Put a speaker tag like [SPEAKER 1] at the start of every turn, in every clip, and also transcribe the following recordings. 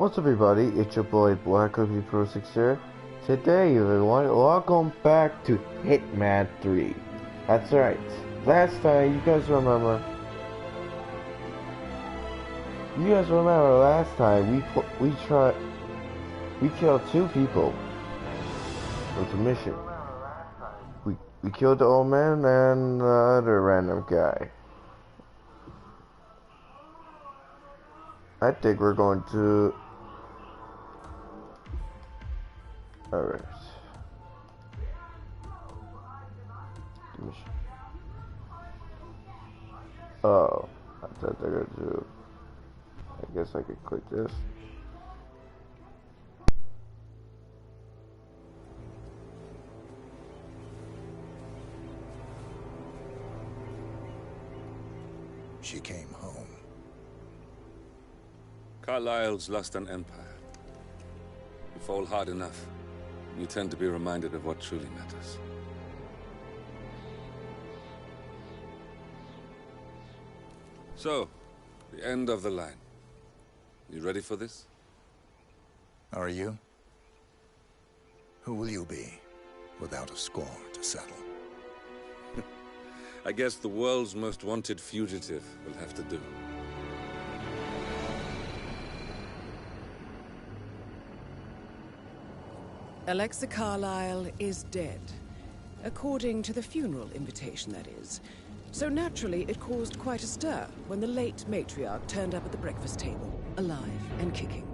[SPEAKER 1] What's up everybody, it's your boy BlackOp Pro 6 here. Today everyone, welcome back to Hitman 3. That's right, last time, you guys remember last time we killed two people with a mission. We killed the old man and the other random guy. I think we're going to... Alright. Oh, I thought they were gonna do... I guess I could click this.
[SPEAKER 2] She came home.
[SPEAKER 3] Carlyle's lost an empire. You fall hard enough, you tend to be reminded of what truly matters. So, the end of the line. You ready for this?
[SPEAKER 2] Are you? Who will you be, without a score to settle?
[SPEAKER 3] I guess the world's most wanted fugitive will have to do.
[SPEAKER 4] Alexa Carlyle is dead. According to the funeral invitation, that is. So naturally, it caused quite a stir when the late matriarch turned up at the breakfast table, alive and kicking.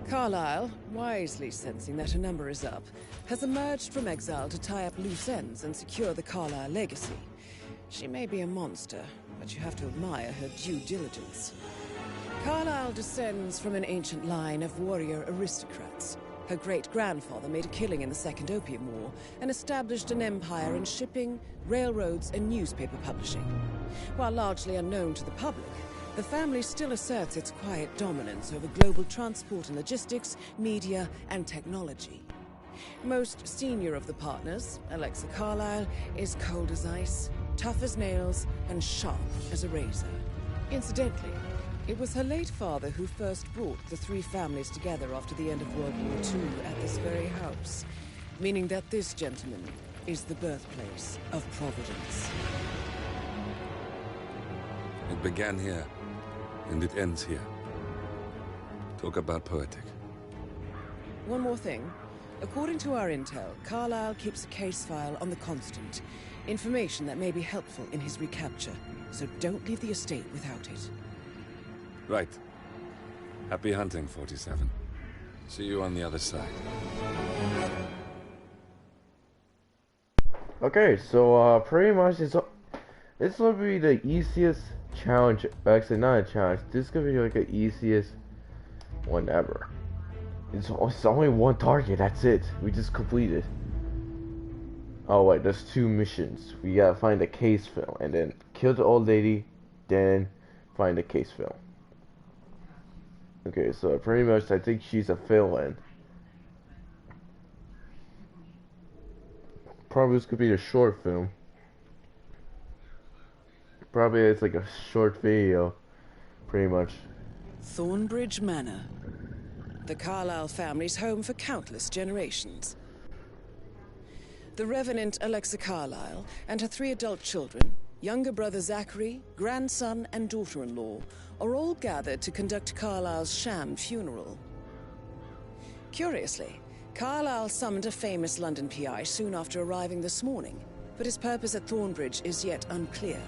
[SPEAKER 4] Carlyle, wisely sensing that her number is up, has emerged from exile to tie up loose ends and secure the Carlyle legacy. She may be a monster, but you have to admire her due diligence. Carlyle descends from an ancient line of warrior aristocrats. Her great-grandfather made a killing in the Second Opium War and established an empire in shipping, railroads, and newspaper publishing. While largely unknown to the public, the family still asserts its quiet dominance over global transport and logistics, media, and technology. Most senior of the partners, Alexa Carlyle, is cold as ice, tough as nails, and sharp as a razor. Incidentally, it was her late father who first brought the three families together after the end of World War II at this very house, meaning that this gentleman is the birthplace of Providence.
[SPEAKER 3] It began here, and it ends here. Talk about poetic.
[SPEAKER 4] One more thing. According to our intel, Carlyle keeps a case file on the Constant. Information that may be helpful in his recapture, so don't leave the estate without it.
[SPEAKER 3] Right. Happy hunting, 47. See you on the other side.
[SPEAKER 1] Okay, so pretty much it's gonna be the easiest challenge. Actually, not a challenge. This is gonna be like the easiest one ever. It's only one target. That's it. We just completed. Oh wait, there's two missions. We gotta find the case film and then kill the old lady, then find the case film. Okay, so pretty much I think she's a villain. Probably this could be a short film. Probably it's like a short video, pretty much.
[SPEAKER 4] Thornbridge Manor. The Carlyle family's home for countless generations. The Revenant Alexa Carlyle and her three adult children, younger brother Zachary, grandson, and daughter-in-law, are all gathered to conduct Carlyle's sham funeral. Curiously, Carlyle summoned a famous London PI soon after arriving this morning, but his purpose at Thornbridge is yet unclear.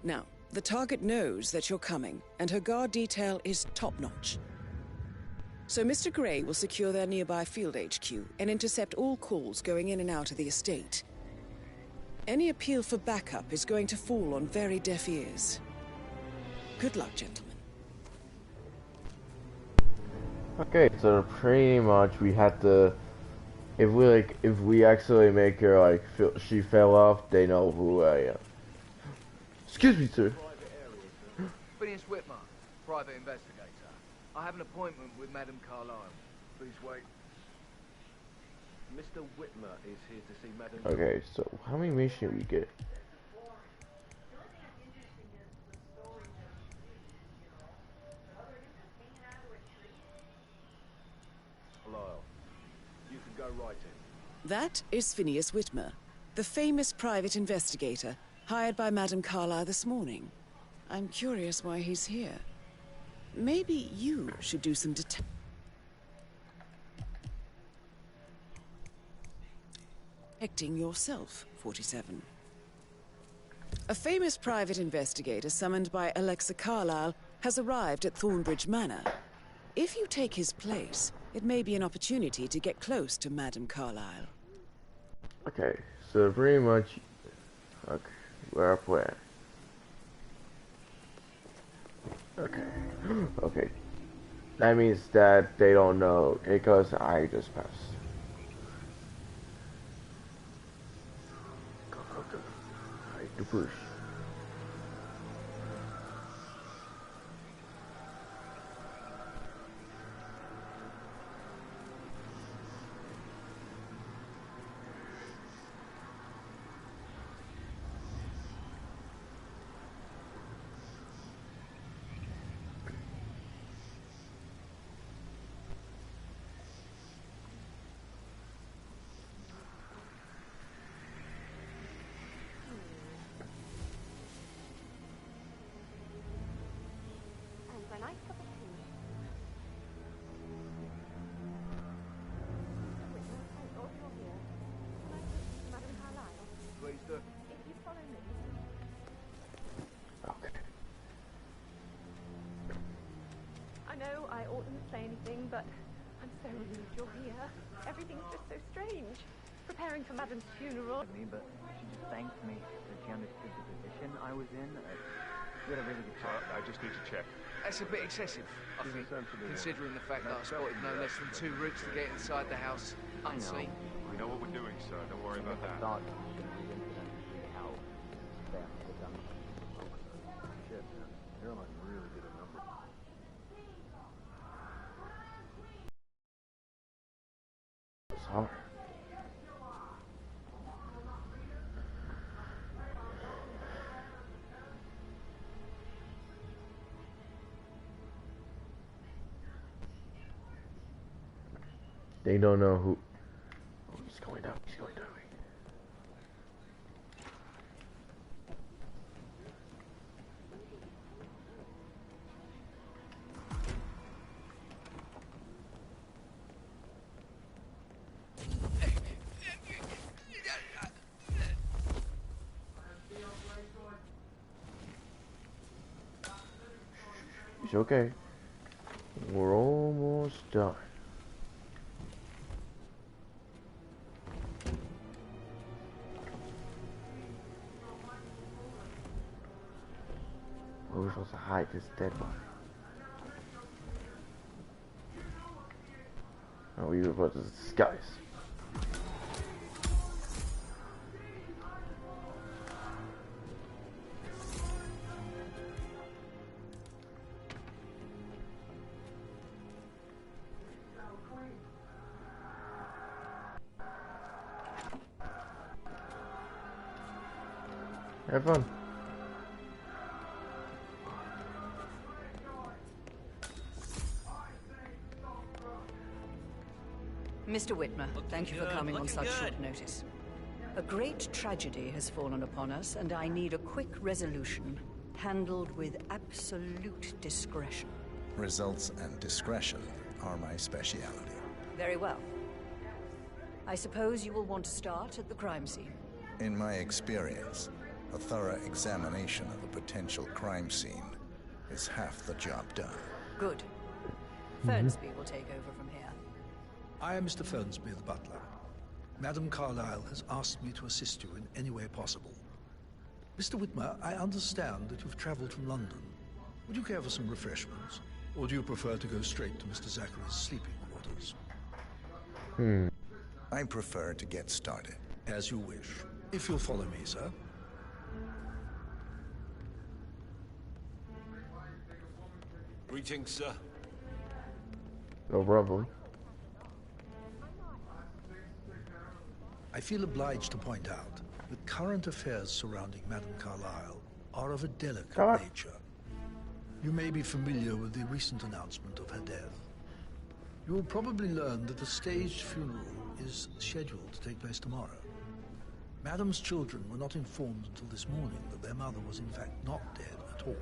[SPEAKER 4] Now, the target knows that you're coming, and her guard detail is top-notch. So Mr. Gray will secure their nearby field HQ and intercept all calls going in and out of the estate. Any appeal for backup is going to fall on very deaf ears. Good luck, gentlemen.
[SPEAKER 1] Okay, so pretty much we had to, if we actually make her like she fell off, they know who I am. Excuse me, sir.
[SPEAKER 5] Phineas Whitmer, private investigator. I have an appointment with Madame Carlyle. Please wait.
[SPEAKER 6] Mr. Whitmer is here to see Madame.
[SPEAKER 1] Okay, so how many missions we get?
[SPEAKER 6] writing.
[SPEAKER 4] That is Phineas Whitmer, the famous private investigator hired by Madame Carlyle this morning. I'm curious why he's here. Maybe you should do some detecting yourself, 47. A famous private investigator summoned by Alexa Carlyle has arrived at Thornbridge Manor. If you take his place, it may be an opportunity to get close to Madame Carlyle.
[SPEAKER 1] Okay, so pretty much, okay, we're up where? Okay, okay. That means that they don't know, because I just passed. Go, go, go. Hide the bush.
[SPEAKER 7] I oughtn't say anything, but I'm so relieved you're here. Everything's just so strange. Preparing for Madame's funeral.
[SPEAKER 8] But she just thanked me that she understood the position I was in. We had a really good talk.
[SPEAKER 6] I just need to check.
[SPEAKER 5] That's a bit excessive, I think, considering the fact that I spotted no less than 2 routes to get inside the house unseen.
[SPEAKER 6] We know what we're doing, sir. Don't worry about that.
[SPEAKER 8] Thought the incident really helped them get done. Shit, man. You're like really good at numbers.
[SPEAKER 1] Sorry. They don't know who. Oh, he's going down. He's going down. It's okay. We're almost done. We're supposed to hide this dead body. Oh, we were supposed to disguise. Have fun.
[SPEAKER 9] Mr. Whitmer, thank you for coming on such short notice. A great tragedy has fallen upon us, and I need a quick resolution, handled with absolute discretion.
[SPEAKER 2] Results and discretion are my speciality.
[SPEAKER 9] Very well. I suppose you will want to start at the crime scene.
[SPEAKER 2] In my experience, a thorough examination of a potential crime scene is half the job done.
[SPEAKER 9] Good. Fernsby will take over from here.
[SPEAKER 10] I am Mr. Fernsby, the butler. Madame Carlyle has asked me to assist you in any way possible. Mr. Whitmer, I understand that you've traveled from London. Would you care for some refreshments? Or do you prefer to go straight to Mr. Zachary's sleeping quarters?
[SPEAKER 2] I prefer to get started.
[SPEAKER 10] As you wish. If you'll follow me, sir.
[SPEAKER 6] Greetings, sir.
[SPEAKER 1] No problem.
[SPEAKER 10] I feel obliged to point out that current affairs surrounding Madame Carlyle are of a delicate nature. You may be familiar with the recent announcement of her death. You will probably learn that a staged funeral is scheduled to take place tomorrow. Madam's children were not informed until this morning that their mother was in fact not dead at all.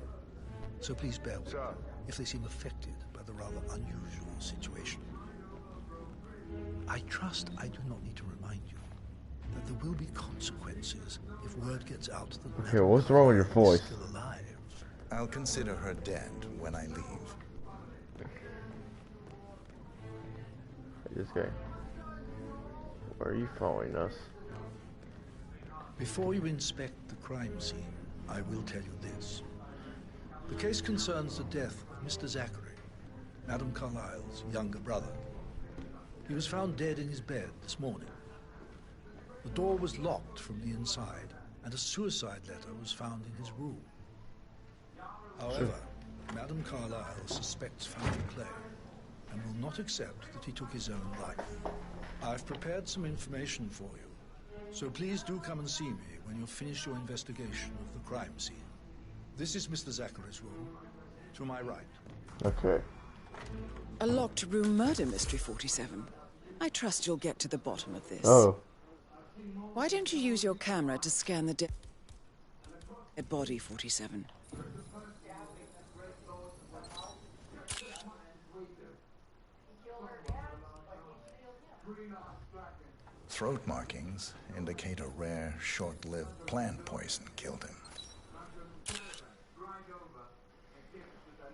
[SPEAKER 10] So please bear with me if they seem affected by the rather unusual situation. I trust I do not need to remind you that there will be consequences if word gets out that
[SPEAKER 1] Okay, what's wrong with your voice?
[SPEAKER 10] is still alive.
[SPEAKER 2] I'll consider her dead when I leave.
[SPEAKER 1] This guy. Why are you following us?
[SPEAKER 10] Before you inspect the crime scene, I will tell you this. The case concerns the death of Mr. Zachary, Madame Carlyle's younger brother. He was found dead in his bed this morning. The door was locked from the inside, and a suicide letter was found in his room. However, Madame Carlyle suspects foul play and will not accept that he took his own life. I've prepared some information for you, so please do come and see me when you've finished your investigation of the crime scene. This is Mr. Zachary's room, to my right.
[SPEAKER 1] Okay.
[SPEAKER 4] A locked room murder mystery, 47. I trust you'll get to the bottom of this.
[SPEAKER 1] Oh.
[SPEAKER 4] Why don't you use your camera to scan the dead body, 47?
[SPEAKER 2] Throat markings indicate a rare, short-lived plant poison killed him.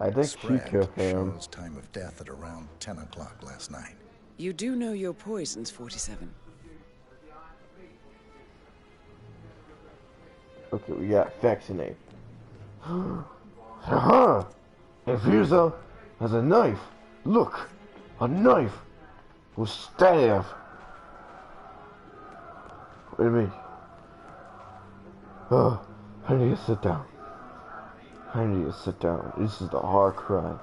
[SPEAKER 1] I think she
[SPEAKER 2] Spread
[SPEAKER 1] killed him.
[SPEAKER 2] shows time of death at around 10 o'clock last night.
[SPEAKER 4] You do know your poisons, 47.
[SPEAKER 1] Okay, we got vaccinate. Haha! Infuser has a knife. Look! A knife! With staff! Wait a minute. Oh, I need to sit down. I need to sit down. This is the hard crime.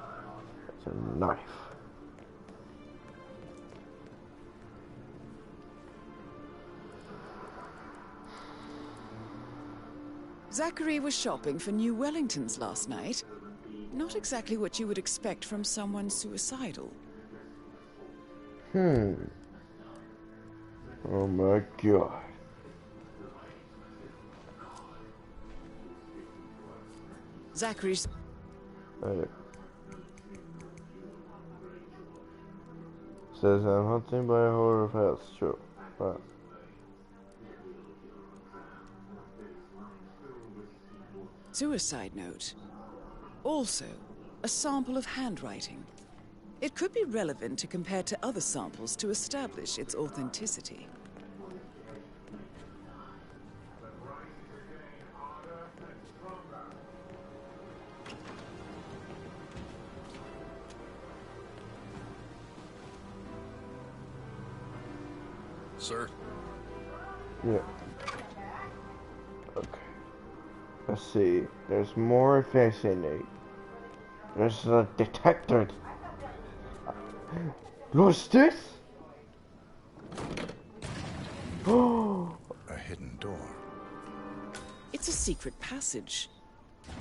[SPEAKER 1] It's a knife.
[SPEAKER 4] Zachary was shopping for new Wellingtons last night. Not exactly what you would expect from someone suicidal.
[SPEAKER 1] Oh my god.
[SPEAKER 4] Zachary's...
[SPEAKER 1] Says I'm hunting by a horror pets. True. But
[SPEAKER 4] Suicide note. Also, a sample of handwriting. It could be relevant to compare to other samples to establish its authenticity.
[SPEAKER 6] Sir?
[SPEAKER 1] yeah. Okay. Let's see. There's more fascinate. There's a detector. What's this? Oh.
[SPEAKER 2] A hidden door.
[SPEAKER 4] It's a secret passage.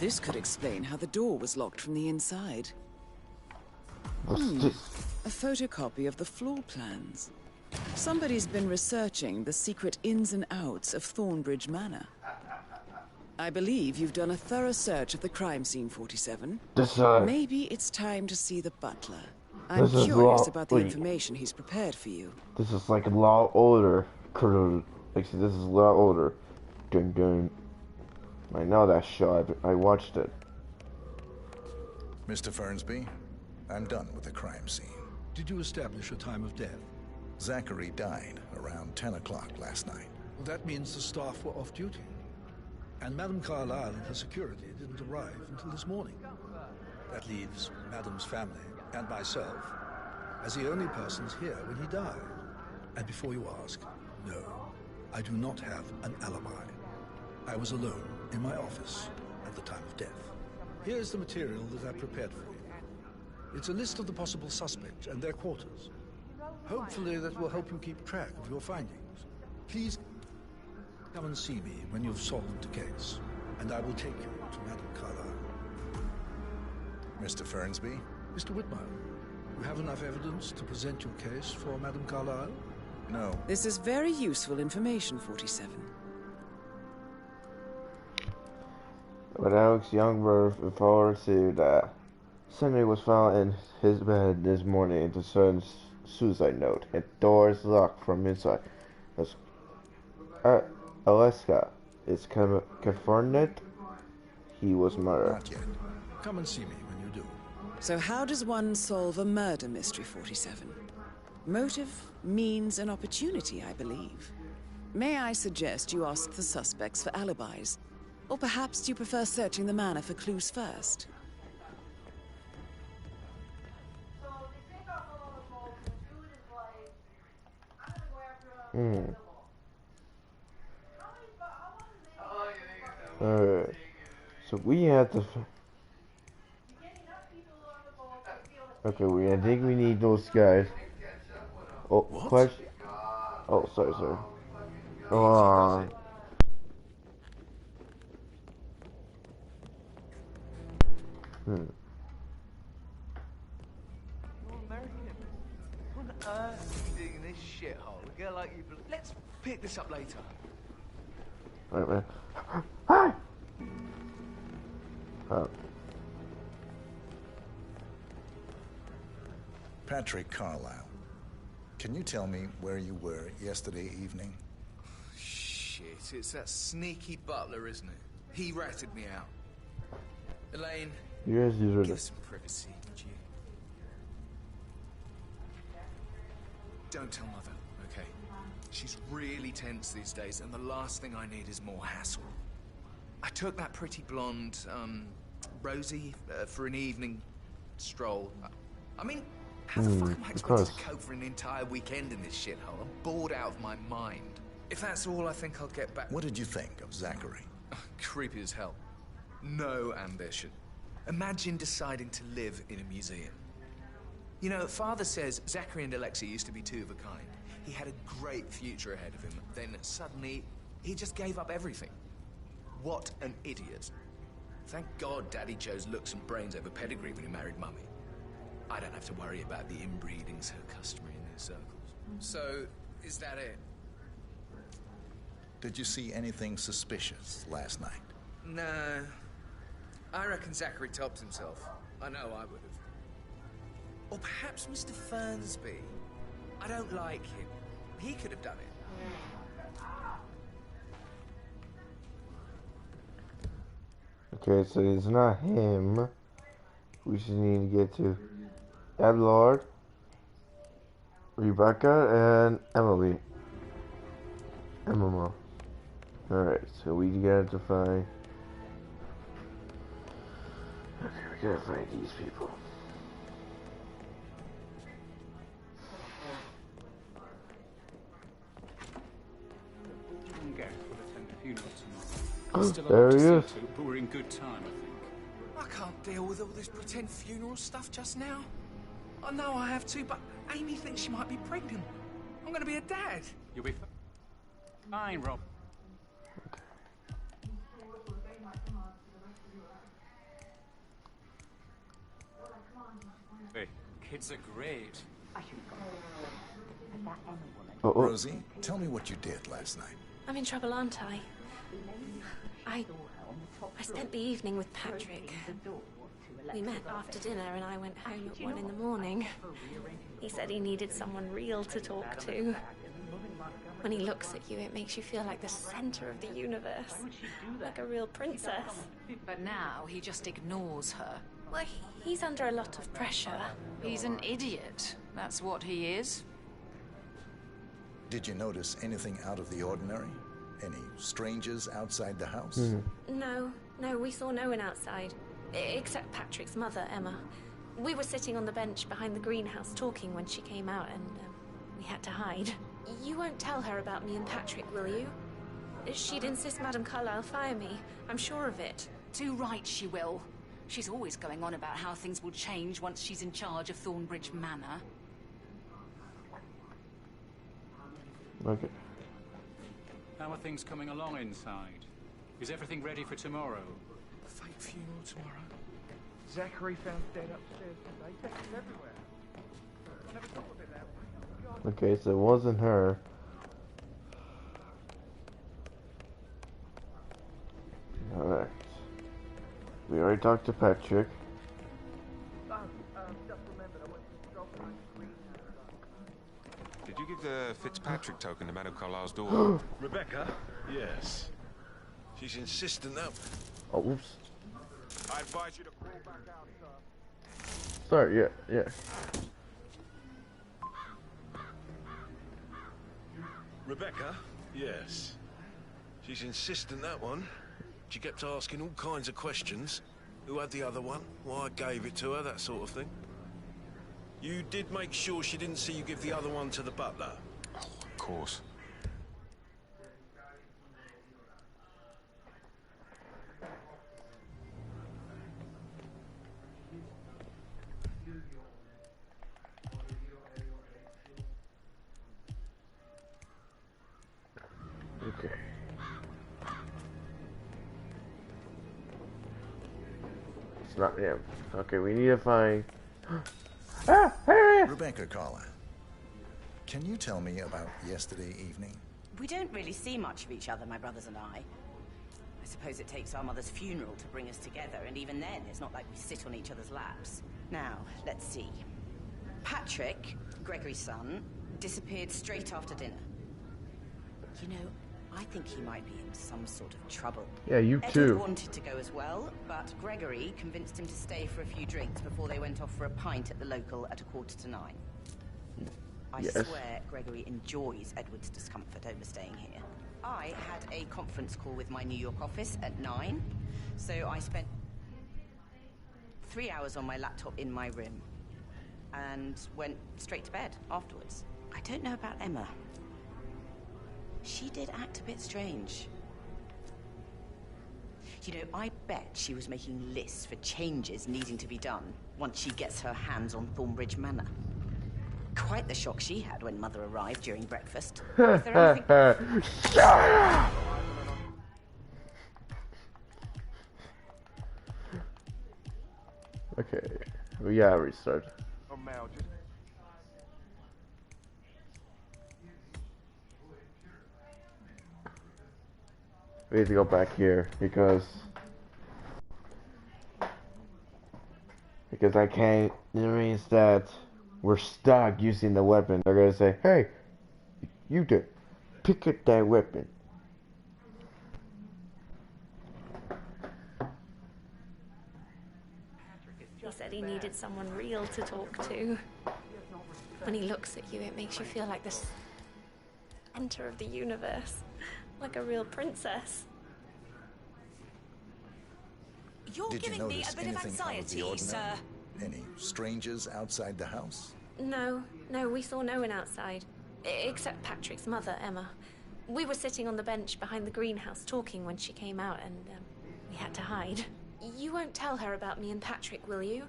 [SPEAKER 4] This could explain how the door was locked from the inside.
[SPEAKER 1] What's this?
[SPEAKER 4] A photocopy of the floor plans. Somebody's been researching the secret ins and outs of Thornbridge Manor. I believe you've done a thorough search of the crime scene, 47. Maybe it's time to see the butler. I'm curious about the information he's prepared for you.
[SPEAKER 1] This is like a lot older. Actually, this is a lot older. Dun dun. I know that show. I watched it.
[SPEAKER 2] Mr. Fernsby, I'm done with the crime scene.
[SPEAKER 10] Did you establish a time of death?
[SPEAKER 2] Zachary died around 10 o'clock last night.
[SPEAKER 10] Well, that means the staff were off duty. And Madame Carlyle and her security didn't arrive until this morning. That leaves Madame's family and myself as the only persons here when he died. And before you ask, no, I do not have an alibi. I was alone in my office at the time of death. Here's the material that I prepared for you. It's a list of the possible suspects and their quarters. Hopefully that will help you keep track of your findings. Please come and see me when you've solved the case, and I will take you to Madame Carlyle.
[SPEAKER 2] Mr. Fernsby?
[SPEAKER 10] Mr. Whitmire, You have enough evidence to present your case for Madame Carlyle?
[SPEAKER 2] No.
[SPEAKER 4] This is very useful information, 47.
[SPEAKER 1] When Alex's young brother reported that Sunday was found in his bed this morning. It was suicide note. And doors locked from inside. As Alaska is confirmed he was murdered.
[SPEAKER 2] Not yet.
[SPEAKER 10] Come and see me when you do.
[SPEAKER 4] So how does one solve a murder mystery, 47? Motive, means, and opportunity, I believe. May I suggest you ask the suspects for alibis? Or perhaps you prefer searching the manor for clues first?
[SPEAKER 1] Alright. So we have to... Okay, I think we need those guys. Oh, question. Oh, sorry.
[SPEAKER 5] You're American. What on earth are you doing in this shithole? A girl like you... Let's pick this up later.
[SPEAKER 1] Wait a minute. Hi!
[SPEAKER 2] Patrick Carlyle, can you tell me where you were yesterday evening?
[SPEAKER 5] Shit, it's that sneaky butler, isn't it? He ratted me out. Elaine,
[SPEAKER 1] You guys use
[SPEAKER 5] give us some privacy, would you? Don't tell Mother, okay? She's really tense these days, and the last thing I need is more hassle. I took that pretty blonde, Rosie, for an evening stroll. I mean, how the fuck am I expected to cope for an entire weekend in this shithole? I'm bored out of my mind. If that's all, I think I'll get back.
[SPEAKER 2] What did you think of Zachary?
[SPEAKER 5] Creepy as hell. No ambition. Imagine deciding to live in a museum. You know, Father says Zachary and Alexei used to be two of a kind. He had a great future ahead of him. Then suddenly, he just gave up everything. What an idiot. Thank God Daddy chose looks and brains over pedigree when he married Mummy. I don't have to worry about the inbreeding so customary in their circles. So, is that it?
[SPEAKER 2] Did you see anything suspicious last night?
[SPEAKER 5] No. I reckon Zachary topped himself. I know I would have. Or perhaps Mr. Fernsby. I don't like him. He could have done it.
[SPEAKER 1] Okay, so it's not him. We just need to get to Edlord, Rebecca, and Emily. Emma. Alright, so we gotta find... Okay, we gotta find these people. There he is.
[SPEAKER 11] But we're in good time, I think.
[SPEAKER 5] I can't deal with all this pretend funeral stuff just now. I know I have to, but Amy thinks she might be pregnant. I'm gonna be a dad.
[SPEAKER 11] You'll be fine, Rob. Hey, kids are great.
[SPEAKER 2] Rosie, tell me what you did last night.
[SPEAKER 7] I'm in trouble, aren't I? I spent the evening with Patrick. We met after dinner and I went home at 1 in the morning. He said he needed someone real to talk to. When he looks at you, it makes you feel like the center of the universe. Like a real princess.
[SPEAKER 9] But now he just ignores her.
[SPEAKER 7] Well, he's under a lot of pressure.
[SPEAKER 9] He's an idiot. That's what he is.
[SPEAKER 2] Did you notice anything out of the ordinary? Any strangers outside the house?
[SPEAKER 7] No, we saw no one outside. Except Patrick's mother, Emma. We were sitting on the bench behind the greenhouse talking when she came out and we had to hide. You won't tell her about me and Patrick, will you? She'd insist Madame Carlyle fire me. I'm sure of it.
[SPEAKER 9] Too right she will. She's always going on about how things will change once she's in charge of Thornbridge Manor.
[SPEAKER 1] Okay.
[SPEAKER 11] How are things coming along inside? Is everything ready for tomorrow?
[SPEAKER 5] Fake funeral tomorrow. Zachary found dead upstairs today. Deaths everywhere.
[SPEAKER 1] Okay, so it wasn't her. Alright. We already talked to Patrick.
[SPEAKER 6] Did you give the Fitzpatrick token to Madame Carlisle's daughter?
[SPEAKER 12] Rebecca? Yes. She's insistent that...
[SPEAKER 1] Oh, oops.
[SPEAKER 6] I advise you to crawl back out, sir.
[SPEAKER 1] Sorry, yeah.
[SPEAKER 12] Rebecca? Yes. She's insistent, that one. She kept asking all kinds of questions. Who had the other one? Why I gave it to her, that sort of thing. You did make sure she didn't see you give the other one to the butler?
[SPEAKER 6] Oh, of course.
[SPEAKER 1] Okay. It's not him. Okay, we need to find...
[SPEAKER 2] Rebecca Carlisle, can you tell me about yesterday evening?
[SPEAKER 13] We don't really see much of each other, my brothers and I. I suppose it takes our mother's funeral to bring us together, and even then, it's not like we sit on each other's laps. Now, let's see. Patrick, Gregory's son, disappeared straight after dinner. You know, I think he might be in some sort of trouble.
[SPEAKER 1] Yeah, you
[SPEAKER 13] Edward
[SPEAKER 1] too.
[SPEAKER 13] wanted to go as well, but Gregory convinced him to stay for a few drinks before they went off for a pint at the local at 9:15. I
[SPEAKER 1] Yes.
[SPEAKER 13] swear Gregory enjoys Edward's discomfort over staying here. I had a conference call with my New York office at 9, so I spent 3 hours on my laptop in my room and went straight to bed afterwards. I don't know about Emma. She did act a bit strange. You know, I bet she was making lists for changes needing to be done once she gets her hands on Thornbridge Manor. Quite the shock she had when Mother arrived during breakfast. Is there anything...
[SPEAKER 1] Okay, we gotta restart.
[SPEAKER 6] Oh, Mal, just...
[SPEAKER 1] We need to go back here because I can't. It means that we're stuck using the weapon. They're gonna say, "Hey, you did pick up that weapon."
[SPEAKER 7] He said he needed someone real to talk to. When he looks at you, it makes you feel like the center of the universe. Like a real princess.
[SPEAKER 13] You're
[SPEAKER 2] Did you
[SPEAKER 13] giving me
[SPEAKER 2] notice
[SPEAKER 13] a bit of
[SPEAKER 2] anything out of the
[SPEAKER 13] anxiety,
[SPEAKER 2] ordinary?
[SPEAKER 13] sir.
[SPEAKER 2] Any strangers outside the house?
[SPEAKER 7] No, we saw no one outside. Except Patrick's mother, Emma. We were sitting on the bench behind the greenhouse talking when she came out, and we had to hide. You won't tell her about me and Patrick, will you?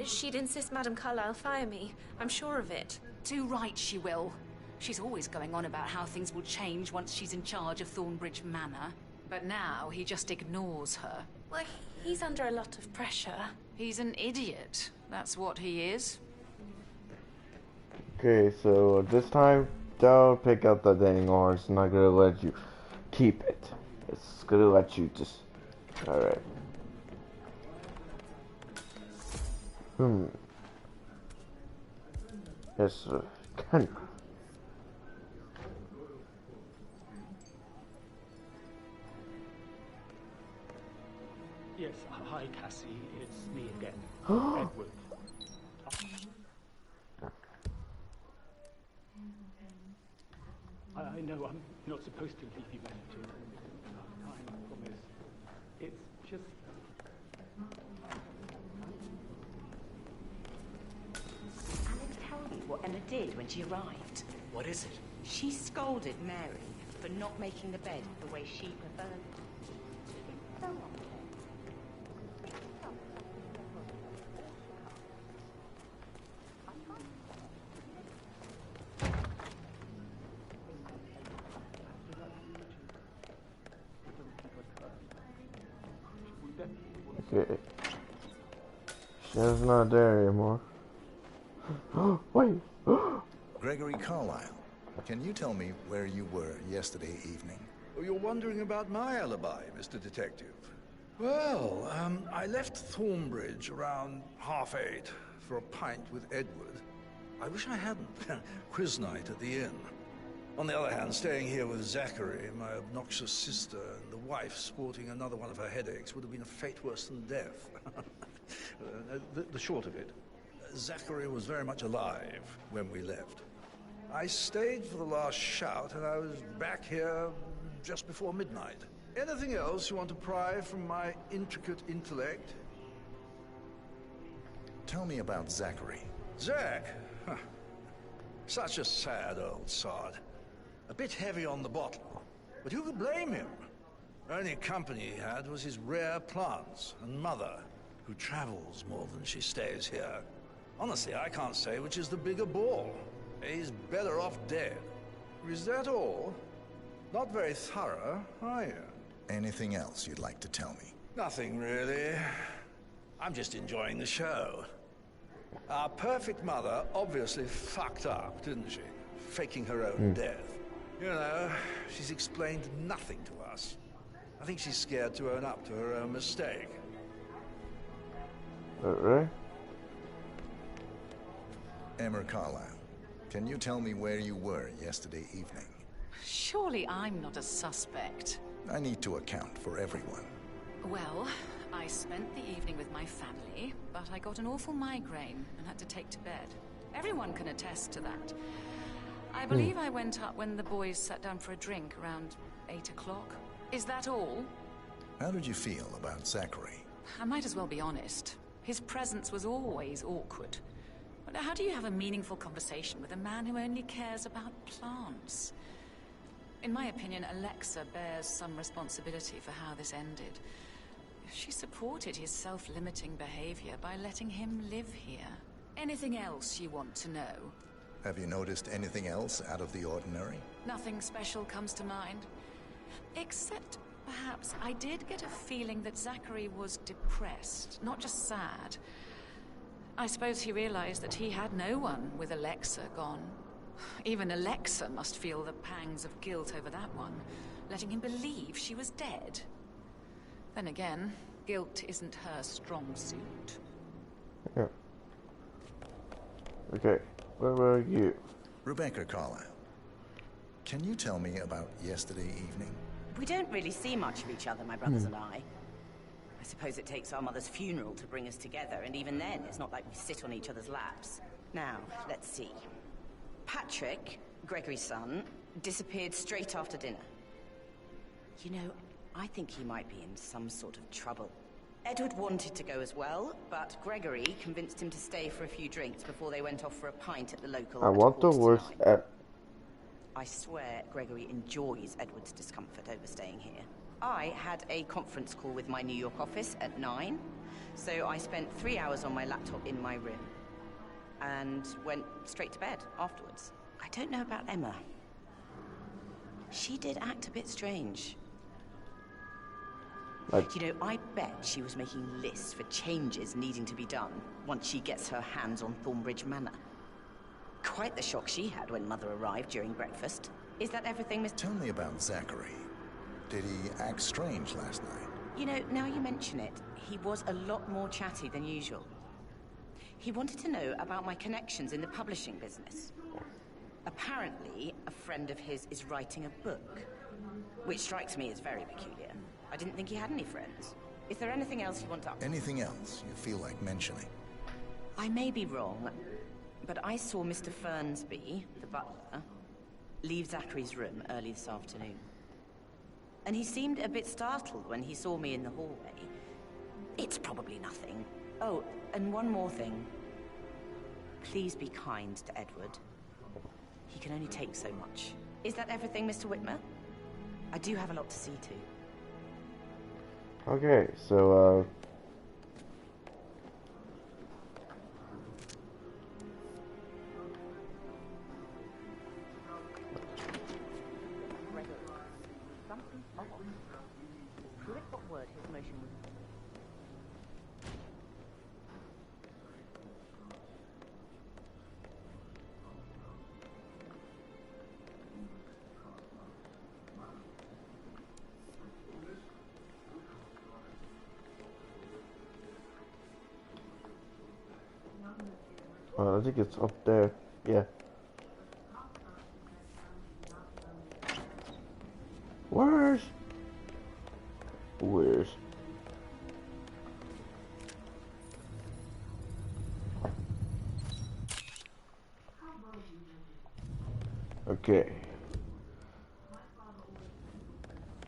[SPEAKER 7] She'd insist Madame Carlisle fire me. I'm sure of it.
[SPEAKER 14] Too right she will. She's always going on about how things will change once she's in charge of Thornbridge Manor. But now he just ignores her.
[SPEAKER 7] Well, he's under a lot of pressure.
[SPEAKER 14] He's an idiot. That's what he is.
[SPEAKER 1] Okay, so this time, don't pick up the dang horse. It's not gonna let you keep it. It's gonna let you just... Alright. Yes, kind of.
[SPEAKER 11] Yes, hi Cassie, it's me again. Edward. I know I'm not supposed to leave you messages. Time, I promise. It's just...
[SPEAKER 13] Alex, tell you what Emma did when she arrived.
[SPEAKER 11] What is it?
[SPEAKER 13] She scolded Mary for not making the bed the way she preferred it. It's so unfair.
[SPEAKER 1] Okay. Shannon's not there anymore. Wait.
[SPEAKER 2] Gregory Carlyle, can you tell me where you were yesterday evening?
[SPEAKER 10] Oh, you're wondering about my alibi, Mr. Detective. Well, I left Thornbridge around 8:30 for a pint with Edward. I wish I hadn't. Quiz night at the inn. On the other hand, staying here with Zachary, my obnoxious sister, and the wife sporting another one of her headaches would have been a fate worse than death. The short of it, Zachary was very much alive when we left. I stayed for the last shout, and I was back here just before midnight. Anything else you want to pry from my intricate intellect?
[SPEAKER 2] Tell me about Zachary.
[SPEAKER 10] Zach? Huh. Such a sad old sod. A bit heavy on the bottle, but who could blame him? Only company he had was his rare plants and mother, who travels more than she stays here. Honestly, I can't say which is the bigger ball. He's better off dead. Is that all? Not very thorough, are you?
[SPEAKER 2] Anything else you'd like to tell me?
[SPEAKER 10] Nothing really. I'm just enjoying the show. Our perfect mother obviously fucked up, didn't she? Faking her own death. You know, she's explained nothing to us. I think she's scared to own up to her own mistake.
[SPEAKER 1] Right?
[SPEAKER 2] Emma Carlyle, can you tell me where you were yesterday evening?
[SPEAKER 14] Surely I'm not a suspect.
[SPEAKER 2] I need to account for everyone.
[SPEAKER 14] Well, I spent the evening with my family, but I got an awful migraine and had to take to bed. Everyone can attest to that. I believe I went up when the boys sat down for a drink around 8 o'clock. Is that all?
[SPEAKER 2] How did you feel about Zachary?
[SPEAKER 14] I might as well be honest. His presence was always awkward. But how do you have a meaningful conversation with a man who only cares about plants? In my opinion, Alexa bears some responsibility for how this ended. She supported his self-limiting behavior by letting him live here. Anything else you want to know?
[SPEAKER 2] Have you noticed anything else out of the ordinary?
[SPEAKER 14] Nothing special comes to mind. Except, perhaps, I did get a feeling that Zachary was depressed, not just sad. I suppose he realized that he had no one with Alexa gone. Even Alexa must feel the pangs of guilt over that one, letting him believe she was dead. Then again, guilt isn't her strong suit.
[SPEAKER 1] Yeah. Okay, where were you?
[SPEAKER 2] Rebecca Carlyle, can you tell me about yesterday evening?
[SPEAKER 13] We don't really see much of each other, my brothers and I. I suppose it takes our mother's funeral to bring us together, and even then, it's not like we sit on each other's laps. Now, let's see. Patrick, Gregory's son, disappeared straight after dinner. You know, I think he might be in some sort of trouble. Edward wanted to go as well, but Gregory convinced him to stay for a few drinks before they went off for a pint at the local.
[SPEAKER 1] I want the worst at.
[SPEAKER 13] I swear Gregory enjoys Edward's discomfort over staying here. I had a conference call with my New York office at 9, so I spent 3 hours on my laptop in my room and went straight to bed afterwards. I don't know about Emma. She did act a bit strange. You know, I bet she was making lists for changes needing to be done once she gets her hands on Thornbridge Manor. Quite the shock she had when Mother arrived during breakfast. Is that everything, Mr.
[SPEAKER 2] Tell me about Zachary. Did he act strange last night?
[SPEAKER 13] You know, now you mention it, he was a lot more chatty than usual. He wanted to know about my connections in the publishing business. Apparently, a friend of his is writing a book, which strikes me as very peculiar. I didn't think he had any friends. Is there anything else you want to...
[SPEAKER 2] Anything else you feel like mentioning?
[SPEAKER 13] I may be wrong, but I saw Mr. Fernsby, the butler, leave Zachary's room early this afternoon. And he seemed a bit startled when he saw me in the hallway. It's probably nothing. Oh, and one more thing. Please be kind to Edward. He can only take so much. Is that everything, Mr. Whitmer? I do have a lot to see to.
[SPEAKER 1] Okay, so,
[SPEAKER 13] Something's off. Philip got word his motion was...
[SPEAKER 1] I think it's up there. Yeah. Where's? Okay.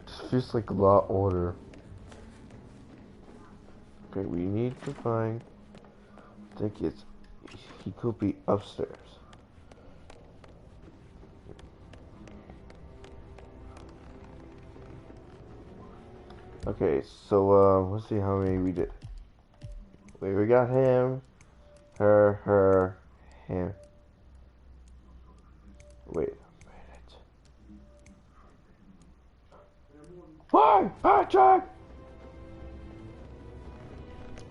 [SPEAKER 1] This feels like a lot order. Okay, we need to find. I think he could be upstairs. Okay, so let's see how many we did. Wait, we got him, her, him. Wait a minute. Hi, Patrick!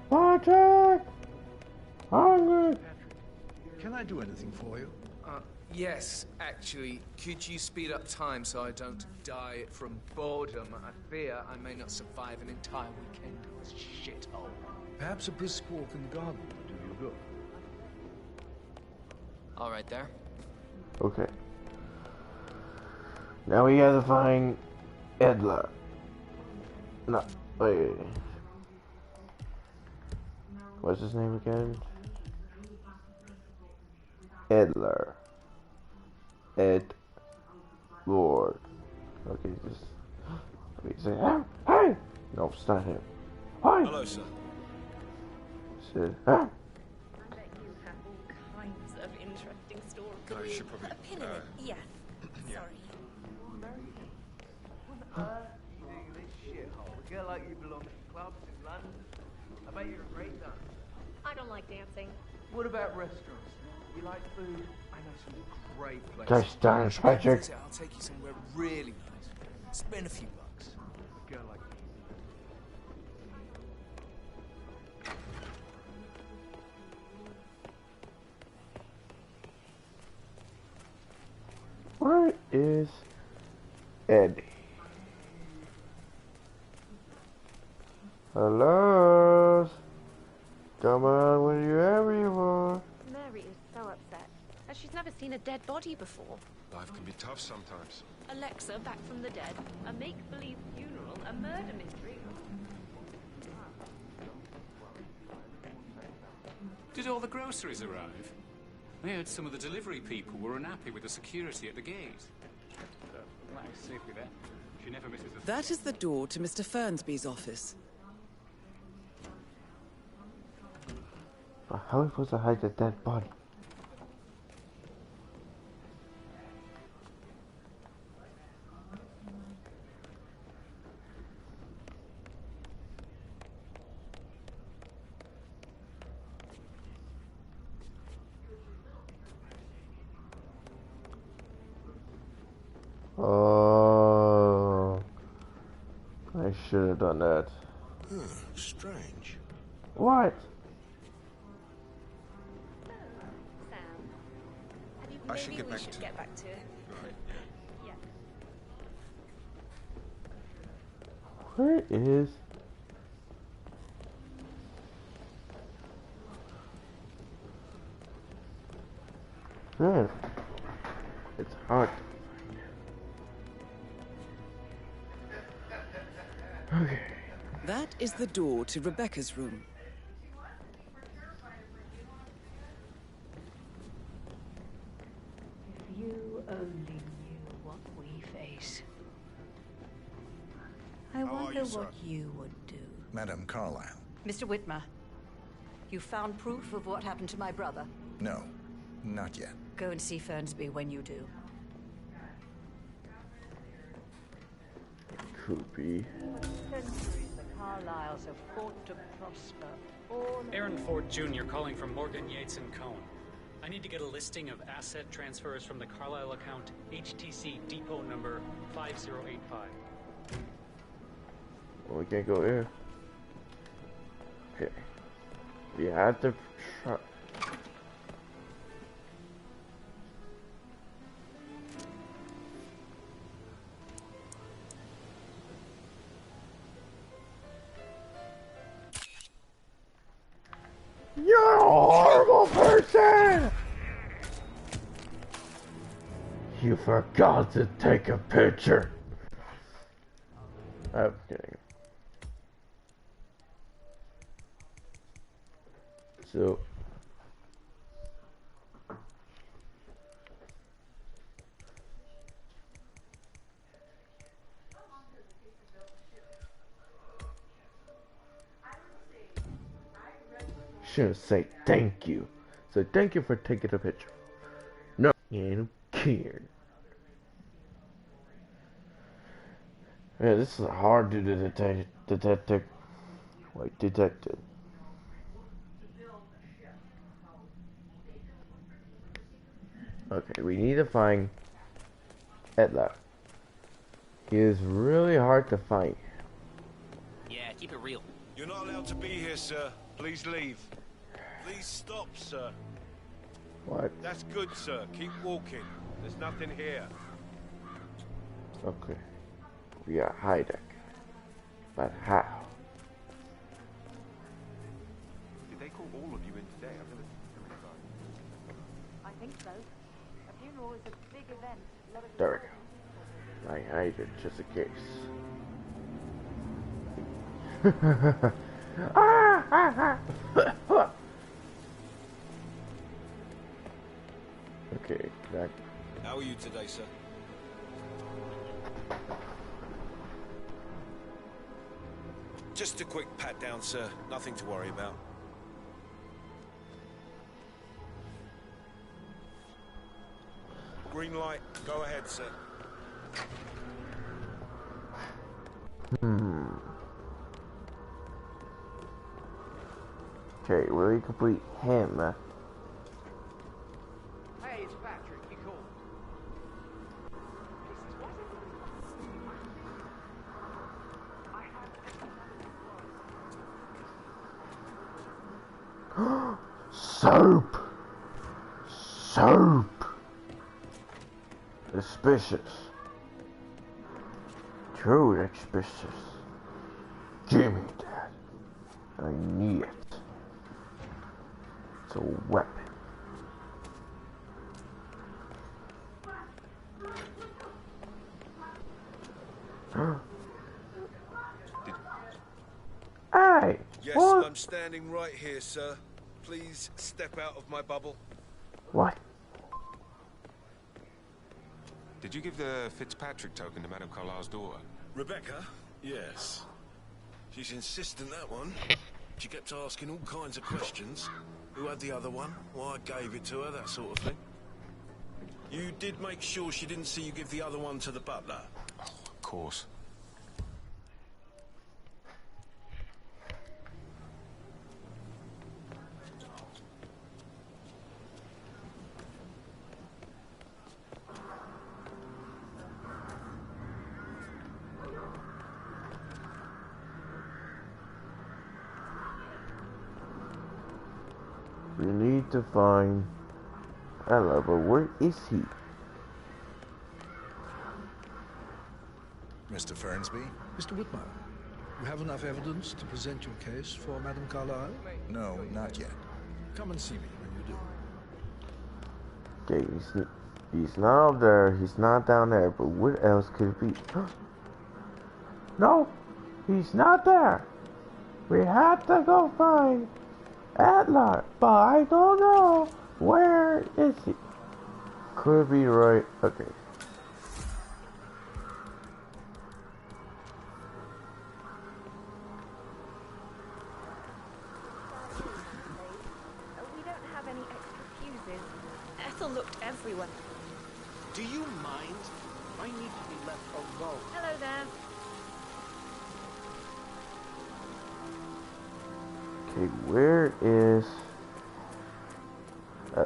[SPEAKER 1] Patrick! Hungry!
[SPEAKER 10] Can I do anything for you?
[SPEAKER 5] Yes, actually. Could you speed up time so I don't die from boredom? I fear I may not survive an entire weekend in this shithole.
[SPEAKER 10] Perhaps a brisk walk in the garden will do you good.
[SPEAKER 5] All right, there.
[SPEAKER 1] Okay. Now we gotta find Edler. No, wait. What's his name again? Edler. Ed Lord. Okay, just wait, say hey! No, it's not him. Hi!
[SPEAKER 12] Hello, sir.
[SPEAKER 1] Said,
[SPEAKER 7] I bet you have all kinds of interesting stories.
[SPEAKER 6] Oh, you should probably.
[SPEAKER 7] A pin in it. Yes. Sorry.
[SPEAKER 5] What on earth are you doing in this shithole? A girl like you belongs to clubs in London. I bet you're a great dancer.
[SPEAKER 7] I don't like dancing.
[SPEAKER 5] What about restaurants? You like food? I know some great places.
[SPEAKER 1] gosh darn it, Patrick.
[SPEAKER 5] I'll take you somewhere really nice. Spend a few bucks. A girl like you.
[SPEAKER 1] Where is Eddie? Hello? Come on, wherever you are.
[SPEAKER 7] Mary is so upset. She's never seen a dead body before.
[SPEAKER 6] Life can be tough sometimes.
[SPEAKER 7] Alexa back from the dead. A make-believe funeral. A murder mystery.
[SPEAKER 11] Did all the groceries arrive? I heard some of the delivery people were unhappy with the security at the gate. Nice, safely there. She never misses a...
[SPEAKER 4] That is the door to Mr. Fernsby's office.
[SPEAKER 1] But how are we supposed to hide the dead body? Oh, I should have done that.
[SPEAKER 12] Strange.
[SPEAKER 1] What?
[SPEAKER 6] I should get back to
[SPEAKER 7] Get back to it.
[SPEAKER 6] Right.
[SPEAKER 7] Yeah.
[SPEAKER 1] Where is? Man, it's hard to find. Okay.
[SPEAKER 4] That is the door to Rebecca's room.
[SPEAKER 9] If you only knew what we face. I wonder what you would do.
[SPEAKER 2] Madame Carlyle.
[SPEAKER 9] Mr. Whitmer, you found proof of what happened to my brother?
[SPEAKER 2] No, not yet.
[SPEAKER 9] Go and see Fernsby when you do.
[SPEAKER 1] Creepy.
[SPEAKER 9] Centuries the Carlyles have fought to prosper. All
[SPEAKER 15] Aaron Ford Jr. calling from Morgan, Yates & Cohen. I need to get a listing of asset transfers from the Carlyle account HTC depot number 5085.
[SPEAKER 1] Well, we can't go here. Okay. We have to try. You're a horrible person! You forgot to take a picture. I'm kidding. So. Shouldn't say thank you. So thank you for taking the picture. No, you don't care. Yeah, this is hard to detect. Wait, detective. Okay, we need to find Edla. He is really hard to find.
[SPEAKER 16] Yeah, keep it real.
[SPEAKER 12] You're not allowed to be here, sir. Please leave. Please stop, sir.
[SPEAKER 1] What?
[SPEAKER 12] That's good, sir. Keep walking. There's nothing here.
[SPEAKER 1] Okay. We are hiding. But how?
[SPEAKER 6] Did they call all of you in today? I've never seen
[SPEAKER 17] I think so. A funeral is a big event.
[SPEAKER 1] There we go. I hide it just in case. Okay, that.
[SPEAKER 12] How are you today, sir? Just a quick pat down, sir. Nothing to worry about. Green light. Go ahead, sir.
[SPEAKER 1] Okay, will we complete him?
[SPEAKER 8] Hey, it's Patrick. You called?
[SPEAKER 1] Soap! Soap! Suspicious. Too suspicious. Gimme that. I need it. It's a weapon. Hey!
[SPEAKER 12] Yes,
[SPEAKER 1] What?
[SPEAKER 12] I'm standing right here, sir. Please step out of my bubble.
[SPEAKER 1] What?
[SPEAKER 6] Did you give the Fitzpatrick token to Madame Carlisle's daughter?
[SPEAKER 12] Rebecca? Yes. She's insistent, that one. She kept asking all kinds of questions. Who had the other one? Why I gave it to her, that sort of thing. You did make sure she didn't see you give the other one to the butler?
[SPEAKER 6] Oh, of course.
[SPEAKER 1] We need to find Ella, but where is he?
[SPEAKER 2] Mr. Fernsby?
[SPEAKER 10] Mr. Whitmer, you have enough evidence to present your case for Madame Carlyle?
[SPEAKER 2] No, not yet.
[SPEAKER 10] Come and see me when you do.
[SPEAKER 1] Okay, he's not up there, he's not down there, but what else could it be? No, he's not there. We have to go find Adler, but I don't know where is he. Could be right. Okay.
[SPEAKER 7] We don't have any extra fuses. Ethel looked everywhere.
[SPEAKER 18] Do you mind? I need to be left alone.
[SPEAKER 7] Hello there.
[SPEAKER 1] Okay, where is...
[SPEAKER 10] I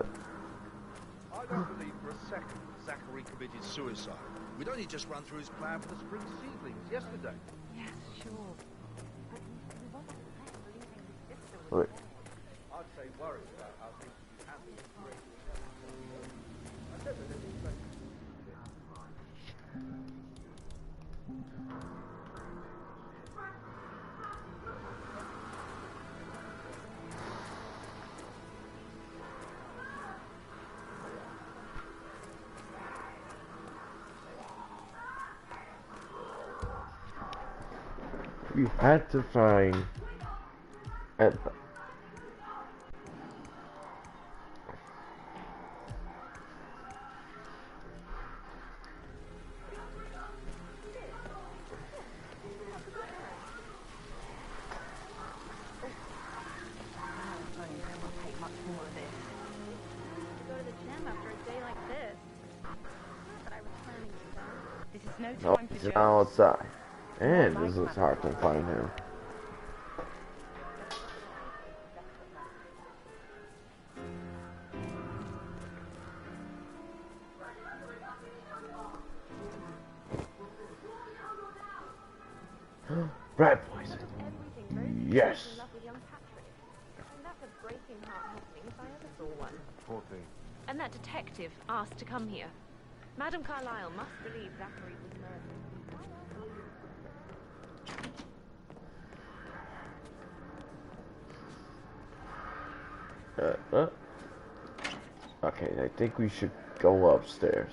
[SPEAKER 10] don't believe for a second that Zachary committed suicide. We'd only just run through his plan for the spring seedlings yesterday.
[SPEAKER 17] Yes, sure. But he wasn't left believing his sister was
[SPEAKER 1] Wait.
[SPEAKER 17] dead.
[SPEAKER 10] I'd say worried about how things would be handled with great
[SPEAKER 1] We had to find at
[SPEAKER 17] Go to the gym after a day like this. Not that I was planning to though.
[SPEAKER 13] This is no
[SPEAKER 1] no,
[SPEAKER 13] time for
[SPEAKER 1] he's
[SPEAKER 13] jokes.
[SPEAKER 1] now outside. And this is hard to find him. Rat poison. Yes.
[SPEAKER 17] In love with young Patrick. And that's a breaking heart happening if I ever saw one.
[SPEAKER 6] Poor thing.
[SPEAKER 7] And that detective asked to come here. Madam Carlyle must believe Zachary was murdered.
[SPEAKER 1] Okay, I think we should go upstairs.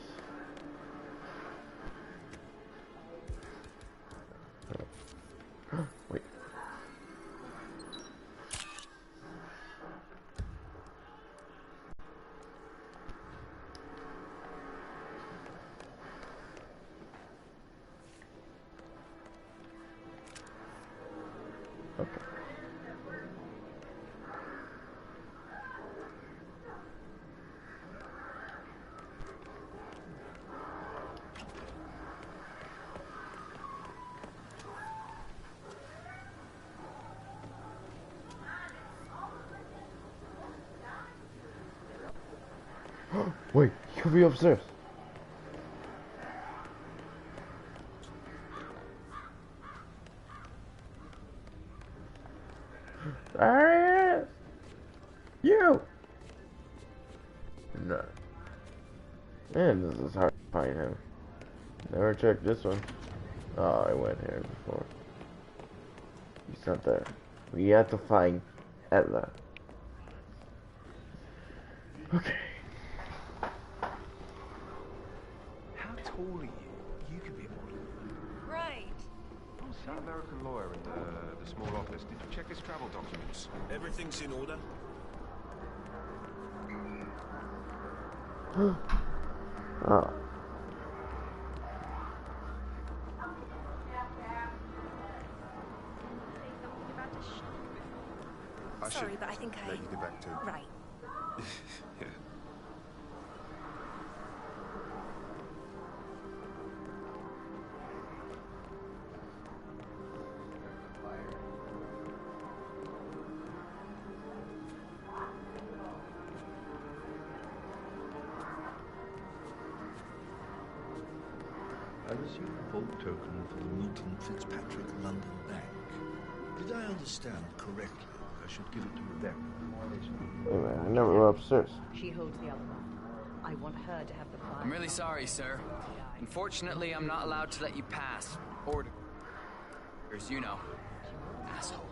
[SPEAKER 1] Wait. Wait, he could be upstairs. There he is. You. No. Man, this is hard to find him. Never checked this one. Oh, I went here before. He's not there. We have to find Etla. Okay.
[SPEAKER 6] How tall are you? You could be a model.
[SPEAKER 7] Right.
[SPEAKER 6] What's that American lawyer in the small office? Did you check his travel documents?
[SPEAKER 12] Everything's in order.
[SPEAKER 1] Oh.
[SPEAKER 7] Sorry, but I think I...
[SPEAKER 6] let you get back to.
[SPEAKER 7] Right.
[SPEAKER 6] Yeah.
[SPEAKER 10] I received a vault token for the Milton Fitzpatrick London Bank. Did I understand correctly? I should give it to Rebecca.
[SPEAKER 1] Wait a minute, I never went upstairs.
[SPEAKER 9] She holds the other one. I want her to have the file.
[SPEAKER 19] I'm really sorry, sir. Unfortunately, I'm not allowed to let you pass. Orders, you know. Asshole.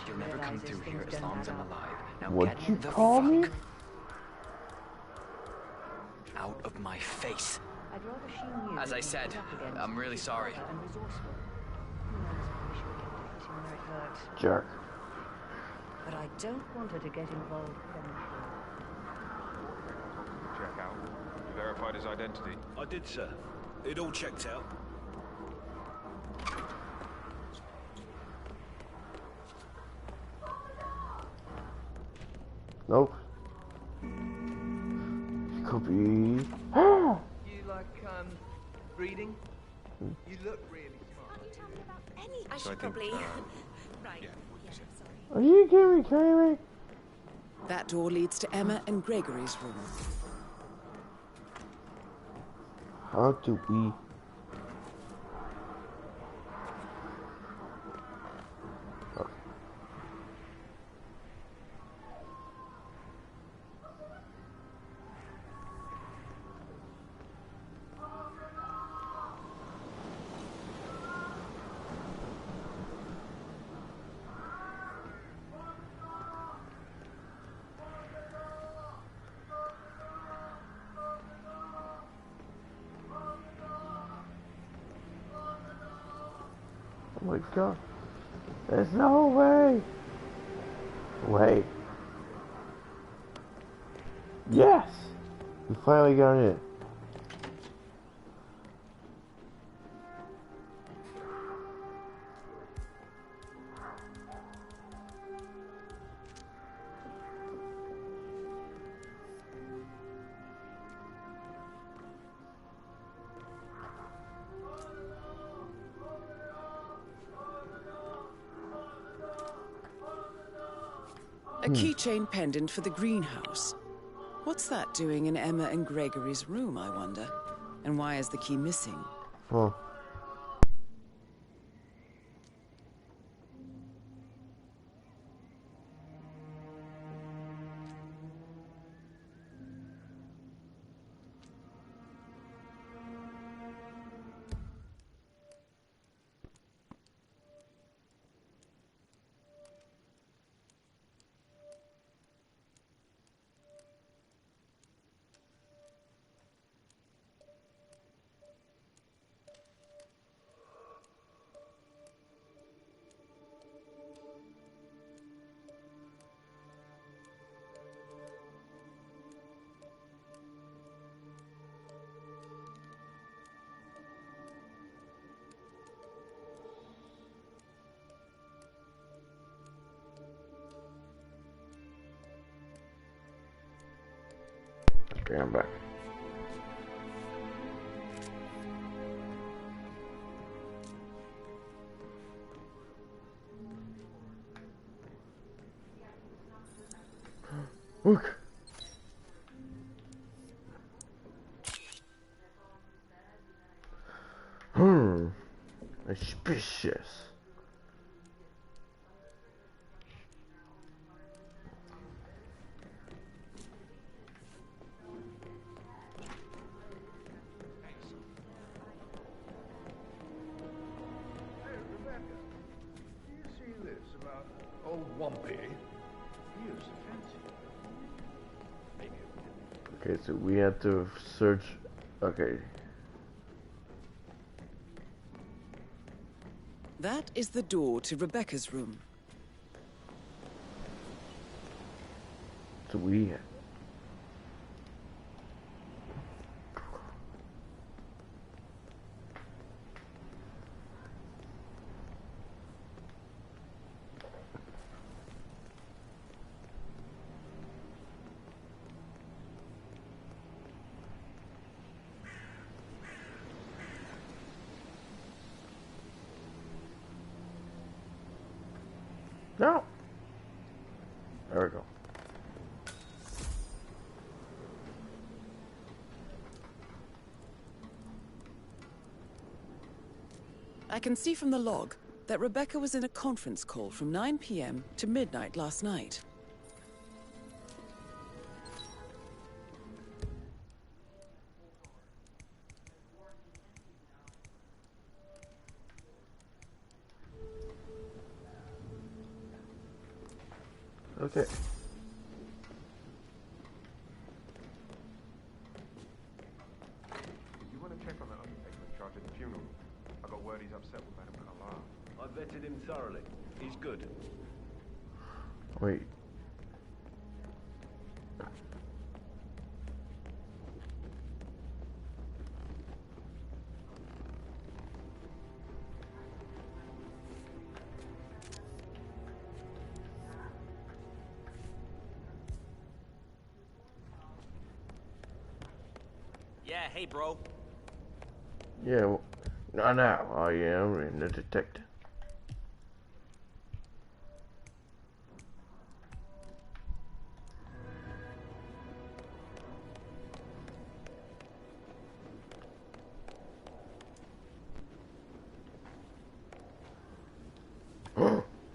[SPEAKER 19] You'll never come through here as long as I'm alive. Now
[SPEAKER 1] What'd
[SPEAKER 19] get
[SPEAKER 1] you
[SPEAKER 19] the
[SPEAKER 1] call
[SPEAKER 19] fuck
[SPEAKER 1] me?
[SPEAKER 19] out of my face.
[SPEAKER 9] I'd rather she knew.
[SPEAKER 19] As I said, I'm really sorry.
[SPEAKER 9] And resourceful. Who knows if we should get hitting where it hurts.
[SPEAKER 1] Jerk.
[SPEAKER 9] But I don't want her to get involved prematurely.
[SPEAKER 6] Check out. You verified his identity.
[SPEAKER 12] I did, sir. It all checked out.
[SPEAKER 1] Nope. It could be.
[SPEAKER 20] You like, reading? You look really smart.
[SPEAKER 7] I
[SPEAKER 6] So I
[SPEAKER 7] should
[SPEAKER 6] think,
[SPEAKER 7] probably... right.
[SPEAKER 6] yeah.
[SPEAKER 1] Are you kidding me?
[SPEAKER 4] That door leads to Emma and Gregory's room.
[SPEAKER 1] How do we? Oh my god. There's no way. Wait. Yes! We finally got in.
[SPEAKER 4] A keychain pendant for the greenhouse. What's that doing in Emma and Gregory's room, I wonder? And why is the key missing?
[SPEAKER 1] Huh. Okay, I'm back. Look. Suspicious.
[SPEAKER 10] Old Wumpy. He is fancy.
[SPEAKER 1] Okay, so we have to search. Okay.
[SPEAKER 4] That is the door to Rebecca's room.
[SPEAKER 1] So we. No. There we go.
[SPEAKER 4] I can see from the log that Rebecca was in a conference call from 9 p.m. to midnight last night.
[SPEAKER 1] Okay.
[SPEAKER 6] You want to check on that undertaker in charge of the funeral? I got word he's upset with Madame Carlyle.
[SPEAKER 12] I vetted him thoroughly. He's good.
[SPEAKER 1] Wait.
[SPEAKER 16] Yeah, hey, bro.
[SPEAKER 1] Yeah, well, not now. I am in the detective.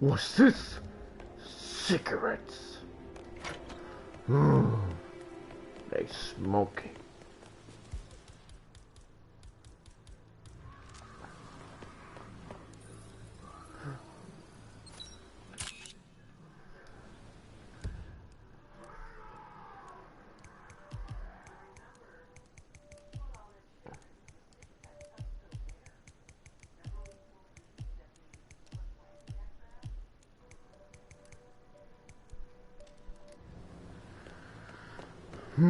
[SPEAKER 1] What's this? Cigarettes. They smoking. Okay.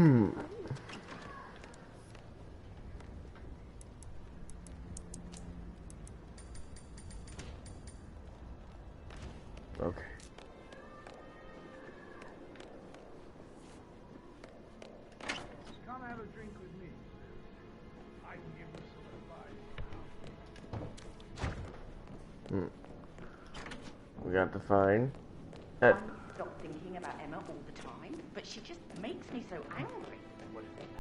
[SPEAKER 10] Come have a drink with me. I can give you some advice.
[SPEAKER 1] We got the fine.
[SPEAKER 13] I stop thinking about Emma all the time, but she just makes me so angry.